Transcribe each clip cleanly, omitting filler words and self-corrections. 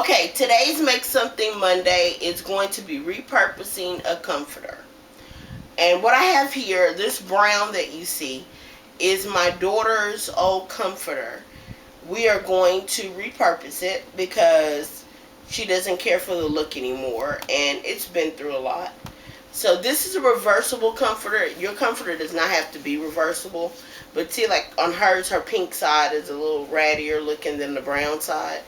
Okay, today's Make Something Monday is going to be repurposing a comforter. And what I have here, this brown that you see, is my daughter's old comforter. We are going to repurpose it because she doesn't care for the look anymore and it's been through a lot. So this is a reversible comforter. Your comforter does not have to be reversible. But see, like on hers, her pink side is a little rattier looking than the brown side.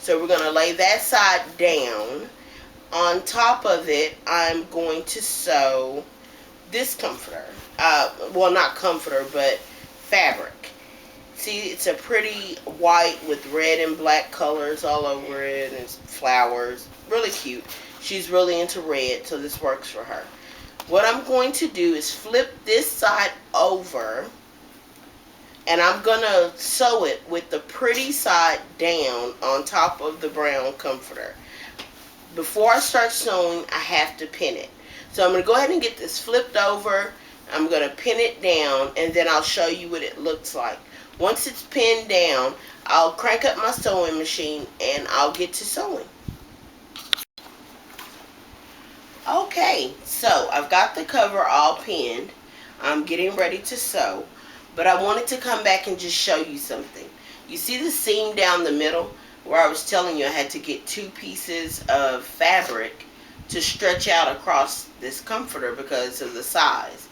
So we're going to lay that side down. On top of it, I'm going to sew this comforter. Well, not comforter, but fabric. See, it's a pretty white with red and black colors all over it, and flowers. Really cute. She's really into red, so this works for her. What I'm going to do is flip this side over, and I'm going to sew it with the pretty side down on top of the brown comforter. Before I start sewing, I have to pin it. So I'm going to go ahead and get this flipped over. I'm going to pin it down, and then I'll show you what it looks like. Once it's pinned down, I'll crank up my sewing machine, and I'll get to sewing. Okay, so I've got the cover all pinned. I'm getting ready to sew, but I wanted to come back and just show you something. You see the seam down the middle where I was telling you I had to get 2 pieces of fabric to stretch out across this comforter because of the size.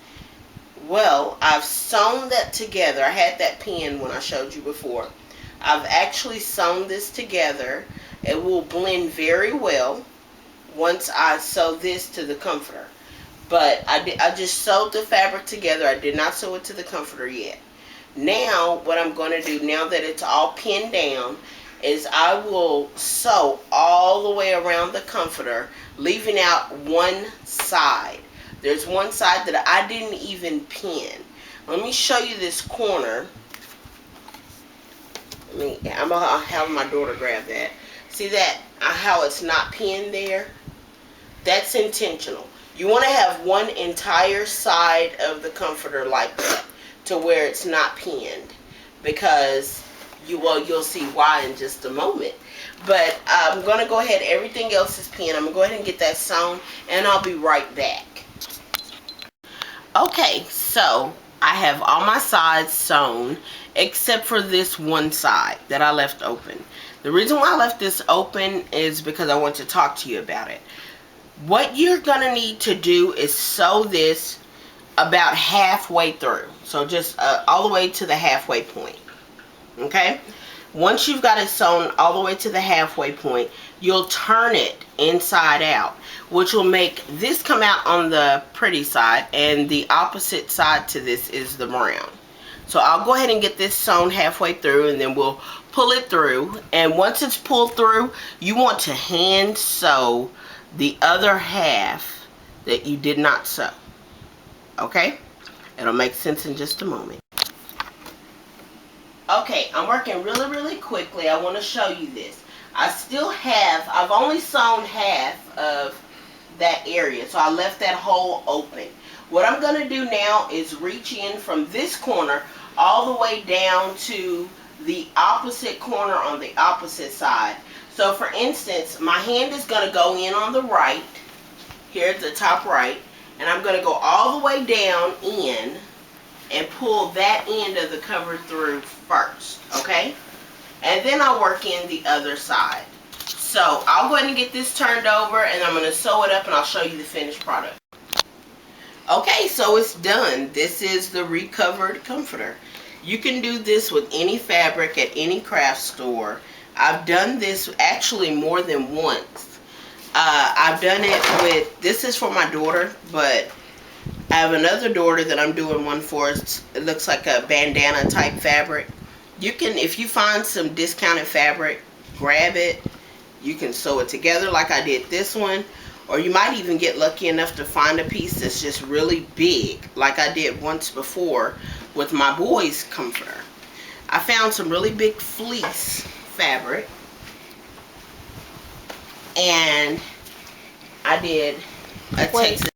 Well, I've sewn that together. I had that pinned when I showed you before. I've actually sewn this together. It will blend very well once I sew this to the comforter. But I just sewed the fabric together. I did not sew it to the comforter yet. Now, what I'm going to do, now that it's all pinned down, is I will sew all the way around the comforter, leaving out one side. There's one side that I didn't even pin. Let me show you this corner. I'm going to have my daughter grab that. See that, how it's not pinned there? That's intentional. You want to have one entire side of the comforter like that, to where it's not pinned, because you'll see why in just a moment. But I'm going to go ahead, everything else is pinned. I'm going to go ahead and get that sewn, and I'll be right back. Okay, so I have all my sides sewn except for this one side that I left open. The reason why I left this open is because I want to talk to you about it. What you're going to need to do is sew this about halfway through. So just all the way to the halfway point. Okay? Once you've got it sewn all the way to the halfway point, you'll turn it inside out, which will make this come out on the pretty side, and the opposite side to this is the brown. So I'll go ahead and get this sewn halfway through, and then we'll pull it through. And once it's pulled through, you want to hand sew the other half that you did not sew. Okay? It'll make sense in just a moment. Okay, I'm working really quickly. I want to show you this. I've only sewn half of that area, so I left that hole open. What I'm going to do now is reach in from this corner all the way down to the opposite corner on the opposite side. So for instance, my hand is going to go in on the right, here at the top right, and I'm going to go all the way down in and pull that end of the cover through first, okay? And then I'll work in the other side. So I'll go ahead and get this turned over, and I'm going to sew it up, and I'll show you the finished product. Okay, so it's done. This is the recovered comforter. You can do this with any fabric at any craft store. I've done this actually more than once. I've done it with, this is for my daughter, but I have another daughter that I'm doing one for. It looks like a bandana type fabric. You can, if you find some discounted fabric, grab it. You can sew it together like I did this one. Or you might even get lucky enough to find a piece that's just really big, like I did once before with my boy's comforter. I found some really big fleece fabric, and I did a Texas